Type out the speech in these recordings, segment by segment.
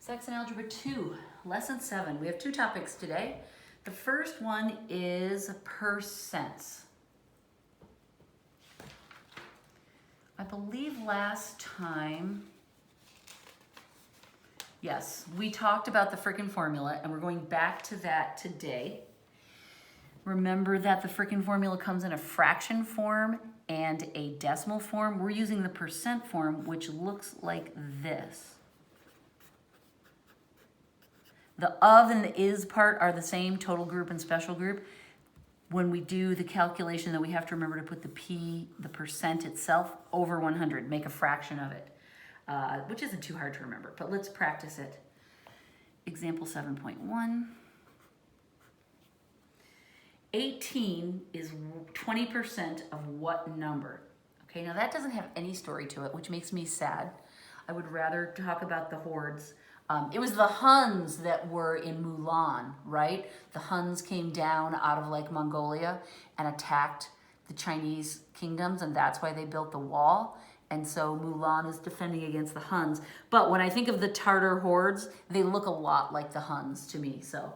Saxon Algebra 2, Lesson 7. We have two topics today. The first one is percents. I believe last time, yes, we talked about the frickin' formula, and we're going back to that today. Remember that the frickin' formula comes in a fraction form and a decimal form. We're using the percent form, which looks like this. The of and the is part are the same, total group and special group. When we do the calculation, then we have to remember to put the percent itself over 100, make a fraction of it, which isn't too hard to remember, but let's practice it. Example 7.1. 18 is 20% of what number? Okay, now that doesn't have any story to it, which makes me sad. I would rather talk about the hordes. It was the Huns that were in Mulan, right? The Huns came down out of like Mongolia and attacked the Chinese kingdoms, and that's why they built the wall. And so Mulan is defending against the Huns. But when I think of the Tartar hordes, they look a lot like the Huns to me. So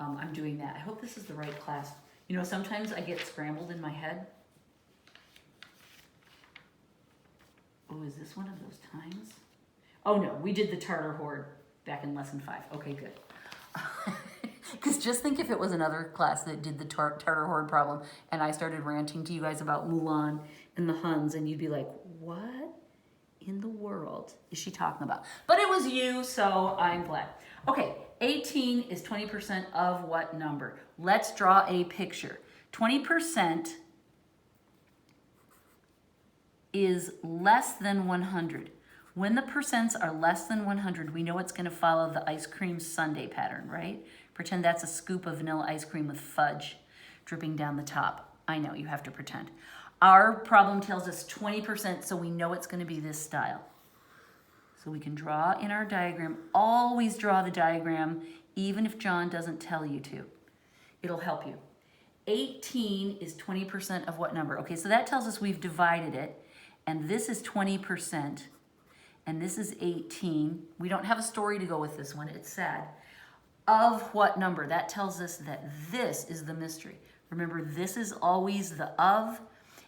I'm doing that. I hope this is the right class. You know, sometimes I get scrambled in my head. Oh, is this one of those times? Oh no, we did the Tartar horde back in lesson 5. Okay, good. Because just think if it was another class that did the Tartar horde problem and I started ranting to you guys about Mulan and the Huns, and you'd be like, what in the world is she talking about? But it was you, so I'm glad. Okay, 18 is 20% of what number? Let's draw a picture. 20% is less than 100. When the percents are less than 100, we know it's going to follow the ice cream sundae pattern, right? Pretend that's a scoop of vanilla ice cream with fudge dripping down the top. I know, you have to pretend. Our problem tells us 20%, so we know it's going to be this style. So we can draw in our diagram. Always draw the diagram, even if John doesn't tell you to. It'll help you. 18 is 20% of what number? Okay, so that tells us we've divided it, and this is 20%. And this is 18. We don't have a story to go with this one. It's sad. Of what number? That tells us that this is the mystery. Remember, this is always the of,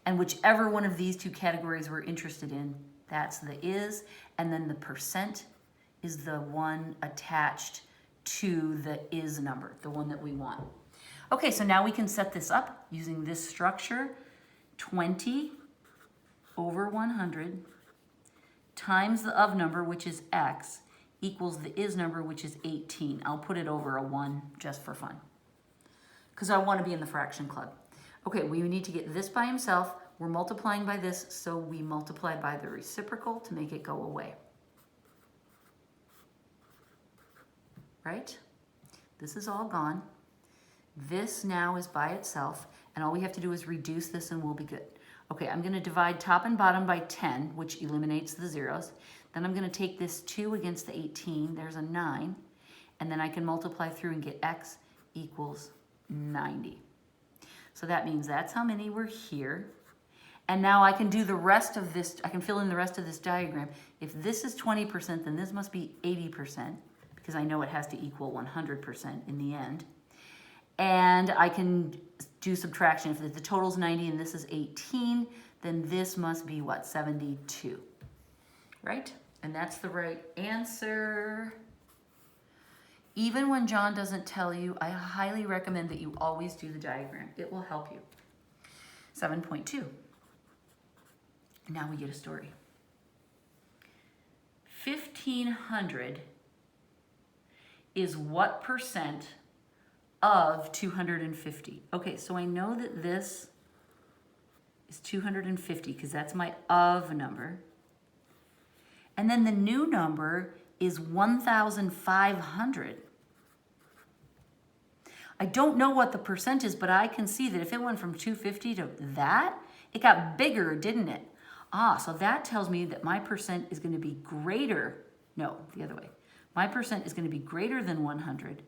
and whichever one of these two categories we're interested in, that's the is, and then the percent is the one attached to the is number, the one that we want. Okay, so now we can set this up using this structure. 20 over 100 times the of number, which is x, equals the is number, which is 18. I'll put it over a 1 just for fun, because I want to be in the fraction club. Okay, we need to get this by himself. We're multiplying by this, so we multiply by the reciprocal to make it go away. Right? This is all gone. This now is by itself, and all we have to do is reduce this and we'll be good. Okay, I'm going to divide top and bottom by 10, which eliminates the zeros. Then I'm going to take this 2 against the 18. There's a 9. And then I can multiply through and get x equals 90. So that means that's how many were here. And now I can do the rest of this. I can fill in the rest of this diagram. If this is 20%, then this must be 80%, because I know it has to equal 100% in the end. And I can do subtraction. If the total's 90 and this is 18, then this must be what? 72, right? And that's the right answer. Even when John doesn't tell you, I highly recommend that you always do the diagram. It will help you. 7.2. Now we get a story. 1,500 is what percent of 250? Okay, so I know that this is 250 because that's my of number. And then the new number is 1,500. I don't know what the percent is, but I can see that if it went from 250 to that, it got bigger, didn't it? Ah, so that tells me that my percent is going to be greater. No, the other way. My percent is going to be greater than 100.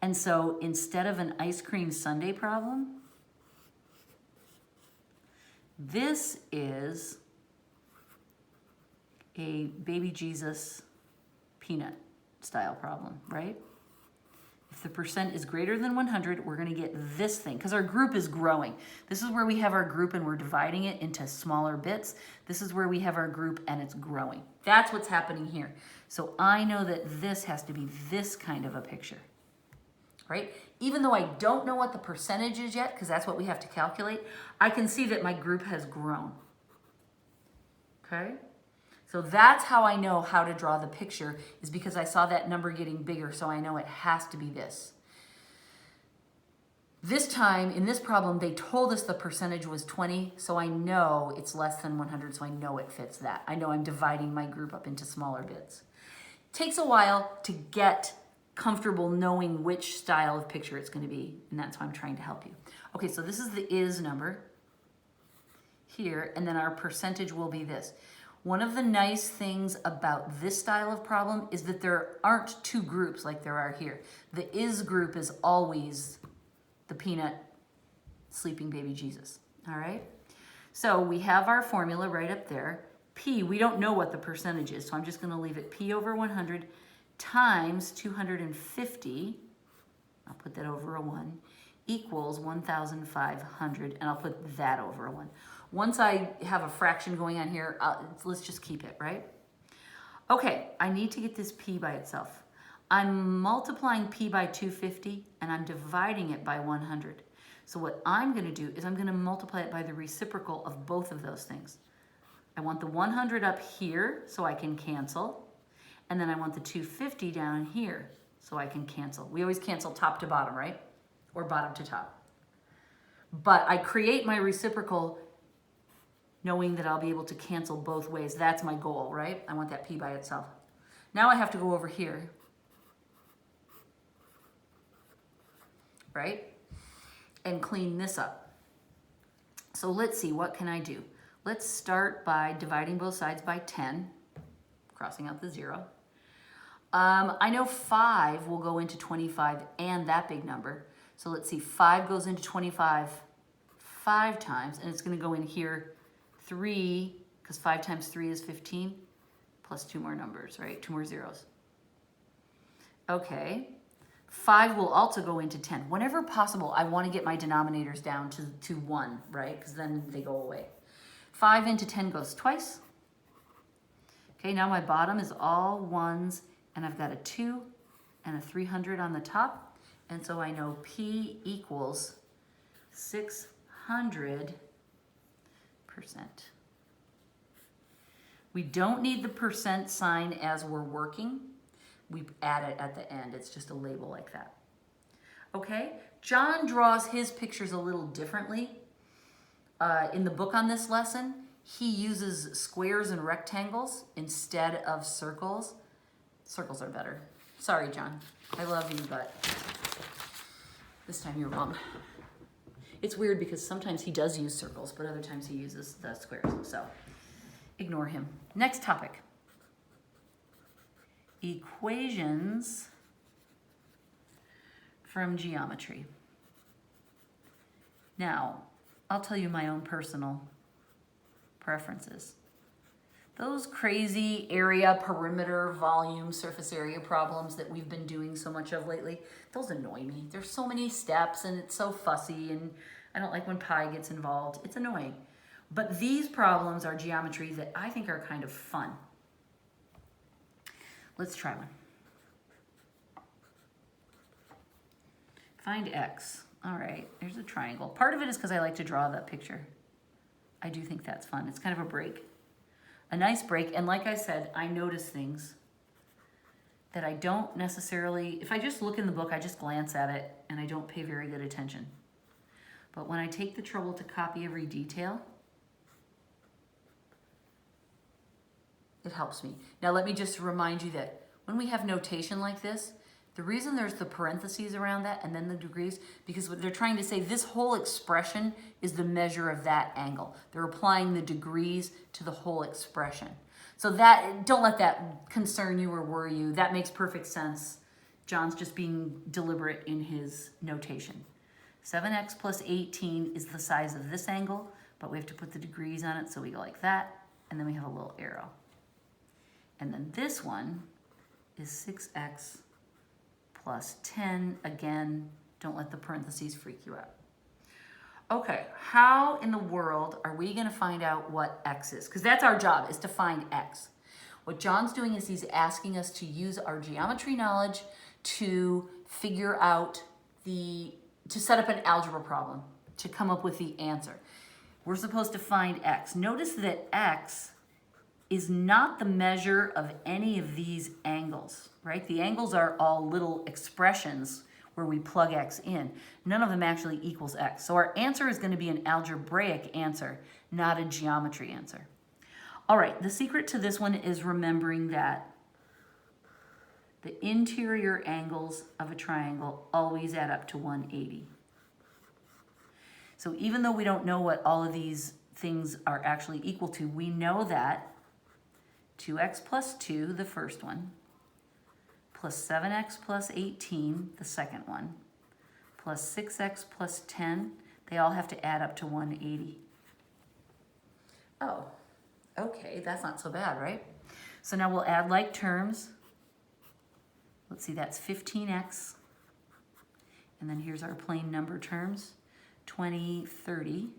And so instead of an ice cream sundae problem, this is a baby Jesus peanut style problem, right? If the percent is greater than 100, we're going to get this thing because our group is growing. This is where we have our group and we're dividing it into smaller bits. This is where we have our group and it's growing. That's what's happening here. So I know that this has to be this kind of a picture, right? Even though I don't know what the percentage is yet, because that's what we have to calculate, I can see that my group has grown, okay? So that's how I know how to draw the picture, is because I saw that number getting bigger, so I know it has to be this. This time, in this problem, they told us the percentage was 20, so I know it's less than 100, so I know it fits that. I know I'm dividing my group up into smaller bits. It takes a while to get comfortable knowing which style of picture it's going to be, and that's why I'm trying to help you. Okay, so this is the is number here, and then our percentage will be this. One of the nice things about this style of problem is that there aren't two groups like there are here. The is group is always the peanut sleeping baby Jesus, all right? So we have our formula right up there. P, we don't know what the percentage is, so I'm just gonna leave it P over 100 times 250, I'll put that over a 1, equals 1,500, and I'll put that over a 1. Once I have a fraction going on here, let's just keep it, right? Okay, I need to get this P by itself. I'm multiplying P by 250, and I'm dividing it by 100. So what I'm going to do is I'm going to multiply it by the reciprocal of both of those things. I want the 100 up here so I can cancel, and then I want the 250 down here so I can cancel. We always cancel top to bottom, right? Or bottom to top. But I create my reciprocal knowing that I'll be able to cancel both ways. That's my goal, right? I want that P by itself. Now I have to go over here, right? And clean this up. So let's see, what can I do? Let's start by dividing both sides by 10, crossing out the 0. I know 5 will go into 25 and that big number. So let's see, 5 goes into 25 5 times, and it's going to go in here 3, because 5 times 3 is 15, plus 2 more numbers, right? 2 more zeros. Okay. 5 will also go into 10. Whenever possible, I want to get my denominators down to 1, right? Because then they go away. 5 into 10 goes twice. Okay, now my bottom is all 1s, and I've got a 2 and a 300 on the top. And so I know P equals 600%. We don't need the percent sign as we're working. We add it at the end. It's just a label like that. Okay, John draws his pictures a little differently. In the book on this lesson, he uses squares and rectangles instead of circles. Circles are better. Sorry, John. I love you, but this time you're wrong. It's weird because sometimes he does use circles, but other times he uses the squares. So ignore him. Next topic. Equations from geometry. Now, I'll tell you my own personal preferences. Those crazy area, perimeter, volume, surface area problems that we've been doing so much of lately, those annoy me. There's so many steps and it's so fussy, and I don't like when pi gets involved. It's annoying. But these problems are geometry that I think are kind of fun. Let's try one. Find x. All right, there's a triangle. Part of it is because I like to draw that picture. I do think that's fun. It's kind of a break. A nice break, and like I said, I notice things that I don't necessarily, if I just look in the book, I just glance at it and I don't pay very good attention. But when I take the trouble to copy every detail, it helps me. Now let me just remind you that when we have notation like this, the reason there's the parentheses around that and then the degrees, because what they're trying to say, this whole expression is the measure of that angle. They're applying the degrees to the whole expression. So that, don't let that concern you or worry you. That makes perfect sense. John's just being deliberate in his notation. 7x plus 18 is the size of this angle, but we have to put the degrees on it, so we go like that, and then we have a little arrow. And then this one is 6x plus 10. Again, don't let the parentheses freak you out. Okay, how in the world are we going to find out what x is? Because that's our job, is to find x. What John's doing is he's asking us to use our geometry knowledge to figure out to set up an algebra problem, to come up with the answer. We're supposed to find x. Notice that x is not the measure of any of these angles, right? The angles are all little expressions where we plug x in. None of them actually equals x. So our answer is going to be an algebraic answer, not a geometry answer. All right, the secret to this one is remembering that the interior angles of a triangle always add up to 180. So even though we don't know what all of these things are actually equal to, we know that 2x plus 2, the first one, plus 7x plus 18, the second one, plus 6x plus 10, they all have to add up to 180. Oh, okay, that's not so bad, right? So now we'll add like terms. Let's see, that's 15x. And then here's our plain number terms. 20, 30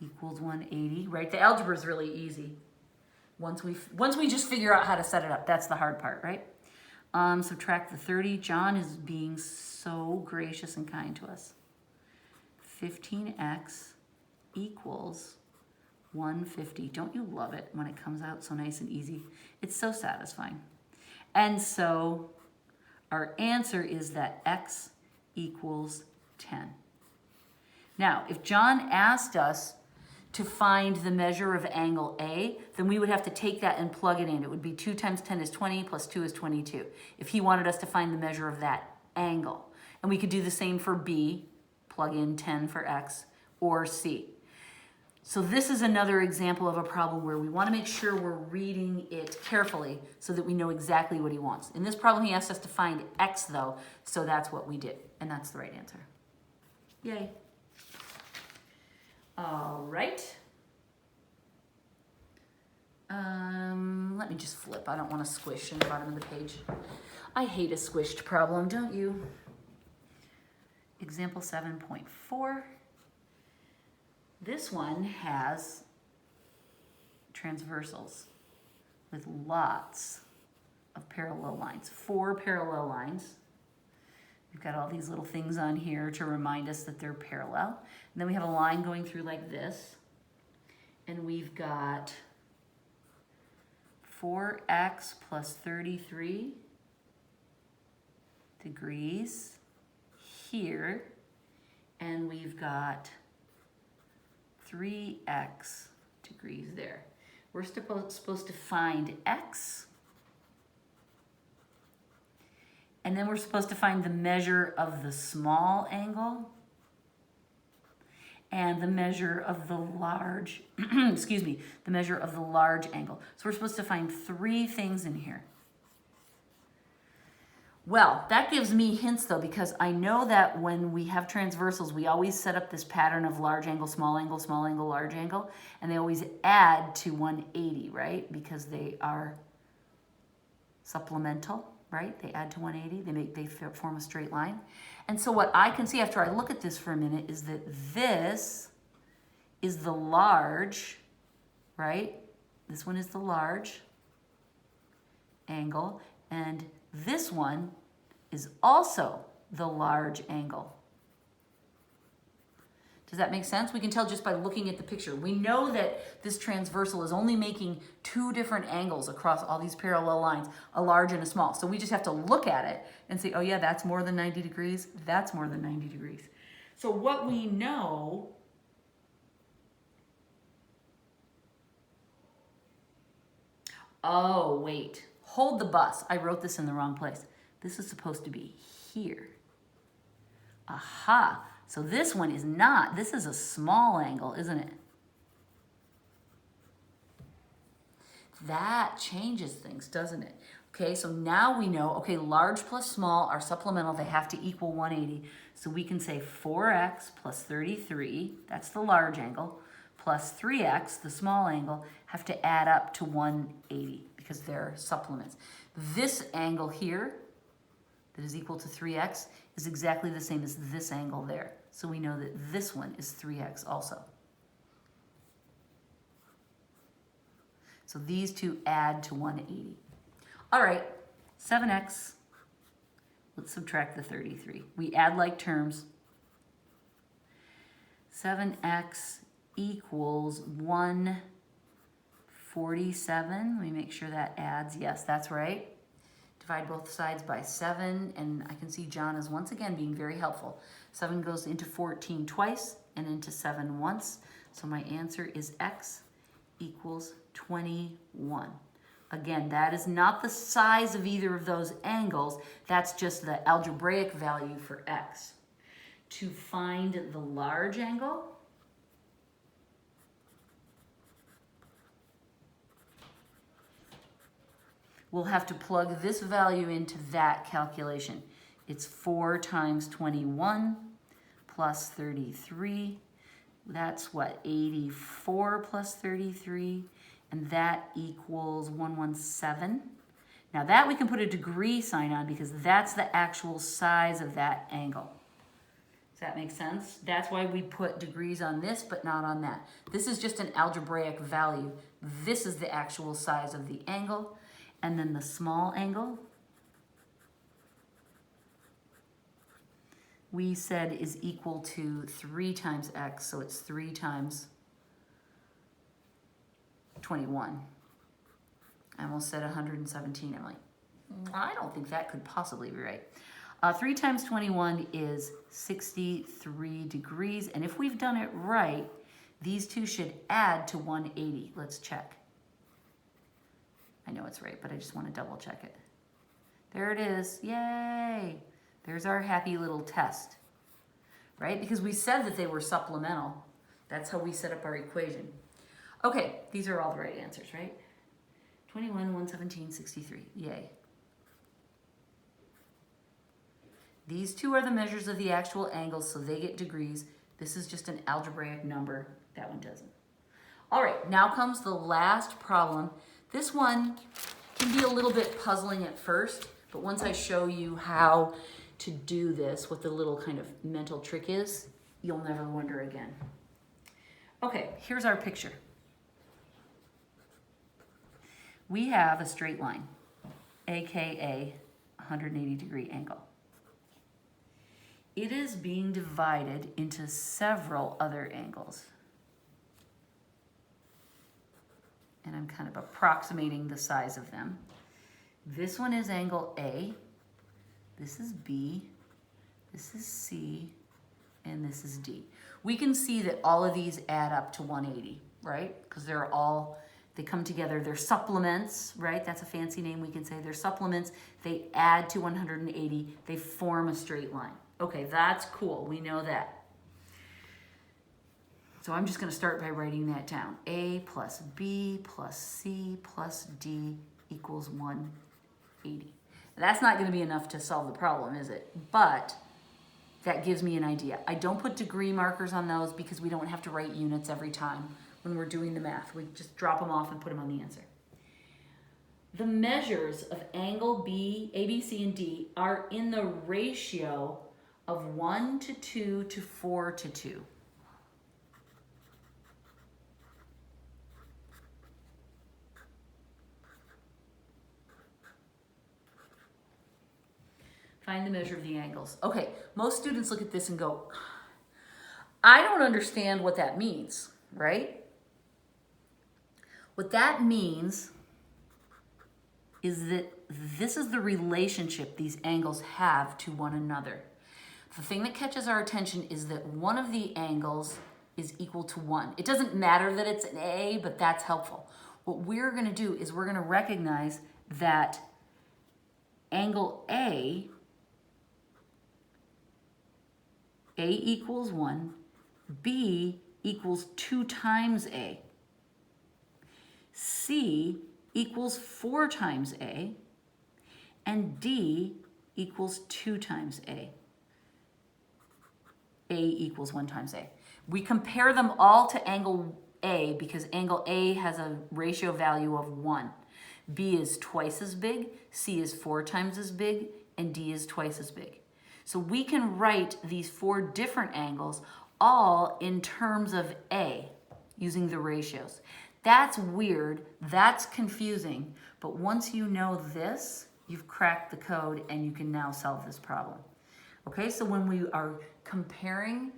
equals 180, right? The algebra is really easy. Once we just figure out how to set it up, that's the hard part, right? Subtract the 30. John is being so gracious and kind to us. 15x equals 150. Don't you love it when it comes out so nice and easy? It's so satisfying. And so our answer is that x equals 10. Now, if John asked us to find the measure of angle A, then we would have to take that and plug it in. It would be 2 times 10 is 20 plus 2 is 22. If he wanted us to find the measure of that angle. And we could do the same for B, plug in 10 for x, or C. So this is another example of a problem where we want to make sure we're reading it carefully so that we know exactly what he wants. In this problem, he asked us to find x, though, so that's what we did, and that's the right answer. Yay. All right. Let me just flip. I don't want to squish in the bottom of the page. I hate a squished problem, don't you? Example 7.4. This one has transversals with lots of parallel lines, 4 parallel lines. We've got all these little things on here to remind us that they're parallel. And then we have a line going through like this. And we've got 4x plus 33 degrees here. And we've got 3x degrees there. We're supposed to find x. And then we're supposed to find the measure of the small angle and the measure of the large, excuse me, the measure of the large angle. So we're supposed to find 3 things in here. Well, that gives me hints though, because I know that when we have transversals, we always set up this pattern of large angle, small angle, large angle, and they always add to 180, right? Because they are supplemental, right? They add to 180, they form a straight line. And so what I can see after I look at this for a minute is that this is the large, right? This one is the large angle, and this one is also the large angle. Does that make sense? We can tell just by looking at the picture. We know that this transversal is only making 2 different angles across all these parallel lines, a large and a small. So we just have to look at it and say, oh yeah, that's more than 90 degrees. That's more than 90 degrees. So what we know oh, wait. Hold the bus. I wrote this in the wrong place. This is supposed to be here. Aha. So this one is not. This is a small angle, isn't it? That changes things, doesn't it? Okay, so now we know, okay, large plus small are supplemental. They have to equal 180. So we can say 4x plus 33, that's the large angle, plus 3x, the small angle, have to add up to 180. because they're supplements. This angle here that is equal to 3x is exactly the same as this angle there. So we know that this one is 3x also. So these two add to 180. All right, 7x. Let's subtract the 33. We add like terms. 7x equals 147. Let me make sure that adds. Yes, that's right. Divide both sides by 7, and I can see John is once again being very helpful. 7 goes into 14 twice and into 7 once. So my answer is x equals 21. Again, that is not the size of either of those angles. That's just the algebraic value for x. To find the large angle, we'll have to plug this value into that calculation. It's 4 times 21 plus 33. That's what, 84 plus 33, and that equals 117. Now that we can put a degree sign on because that's the actual size of that angle. Does that make sense? That's why we put degrees on this, but not on that. This is just an algebraic value. This is the actual size of the angle. And then the small angle, we said is equal to 3 times x, so it's 3 times 21. I almost said 117, I'm like, I don't think that could possibly be right. 3 times 21 is 63 degrees, and if we've done it right, these two should add to 180. Let's check. I know it's right, but I just want to double check it. There it is, yay! There's our happy little test, right? Because we said that they were supplemental. That's how we set up our equation. Okay, these are all the right answers, right? 21, 117, 63, yay. These two are the measures of the actual angles, so they get degrees. This is just an algebraic number. That one doesn't. All right, now comes the last problem. This one can be a little bit puzzling at first, but once I show you how to do this, what the little kind of mental trick is, you'll never wonder again. Okay, here's our picture. We have a straight line, aka 180-degree angle. It is being divided into several other angles. And I'm kind of approximating the size of them. This one is angle A, this is B, this is C, and this is D. We can see that all of these add up to 180, right? Because they come together, they're supplements, right? That's a fancy name we can say. They're supplements, they add to 180, they form a straight line. Okay, that's cool, we know that. So I'm just gonna start by writing that down. A plus B plus C plus D equals 180. That's not gonna be enough to solve the problem, is it? But that gives me an idea. I don't put degree markers on those because we don't have to write units every time when we're doing the math. We just drop them off and put them on the answer. The measures of angle B, A, B, C, and D are in the ratio of 1 to 2 to 4 to 2. Find the measure of the angles. Okay, most students look at this and go, I don't understand what that means, right? What that means is that this is the relationship these angles have to one another. The thing that catches our attention is that one of the angles is equal to 1. It doesn't matter that it's an A, but that's helpful. What we're going to do is we're going to recognize that angle A equals 1, B equals 2 times A, C equals 4 times A, and D equals 2 times A. A equals 1 times A. We compare them all to angle A because angle A has a ratio value of 1. B is twice as big, C is 4 times as big, and D is twice as big. So we can write these 4 different angles all in terms of A using the ratios. That's weird, that's confusing, but once you know this, you've cracked the code and you can now solve this problem. Okay, so when we are comparing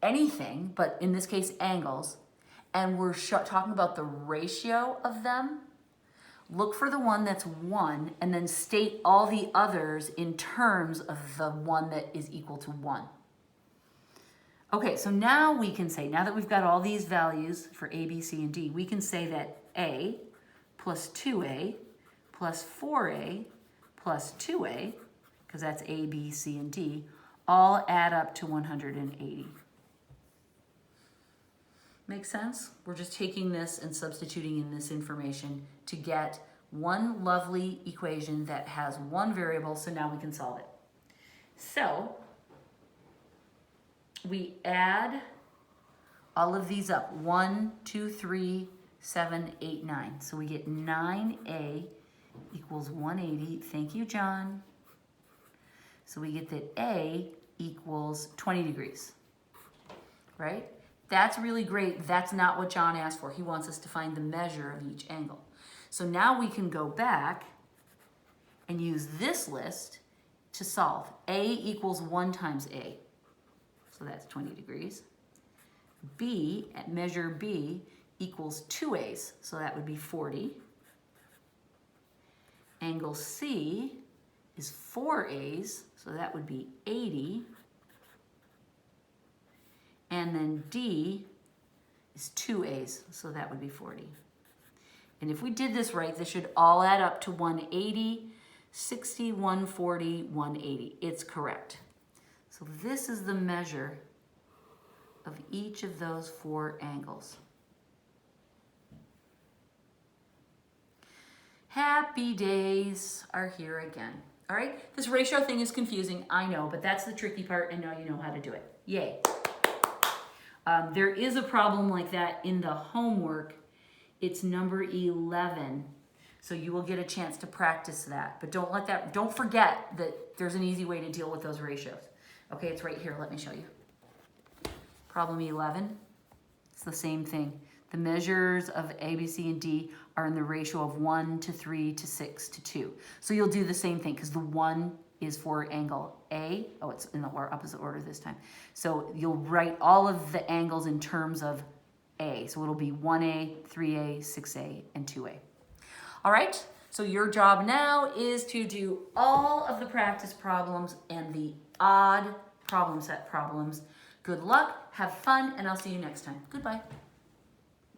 anything, but in this case angles, and we're talking about the ratio of them, look for the one that's 1 and then state all the others in terms of the one that is equal to 1. Okay, so now we can say, now that we've got all these values for A, B, C, and D, we can say that A plus 2A plus 4A plus 2A, because that's A, B, C, and D, all add up to 180. Make sense? We're just taking this and substituting in this information to get one lovely equation that has one variable, so now we can solve it. So we add all of these up. 1, 2, 3, 7, 8, 9. So we get 9A equals 180. Thank you, John. So we get that A equals 20 degrees, right? That's really great. That's not what John asked for. He wants us to find the measure of each angle. So now we can go back and use this list to solve. A equals 1 times A. So that's 20 degrees. B, at measure B, equals 2A's. So that would be 40. Angle C is 4A's. So that would be 80. And then D is 2A's. So that would be 40. And if we did this right, this should all add up to 180, 60, 140, 180. It's correct. So this is the measure of each of those 4 angles. Happy days are here again. All right, this ratio thing is confusing, I know, but that's the tricky part, and now you know how to do it. Yay. There is a problem like that in the homework. It's number 11. So you will get a chance to practice that. But don't forget that there's an easy way to deal with those ratios. Okay, it's right here. Let me show you. Problem 11. It's the same thing. The measures of A, B, C, and D are in the ratio of 1 to 3 to 6 to 2. So you'll do the same thing because the 1 is for angle A. Oh, it's in the opposite order this time. So you'll write all of the angles in terms of A. So it'll be 1A, 3A, 6A, and 2A. All right, so your job now is to do all of the practice problems and the odd problem set problems. Good luck, have fun, and I'll see you next time. Goodbye.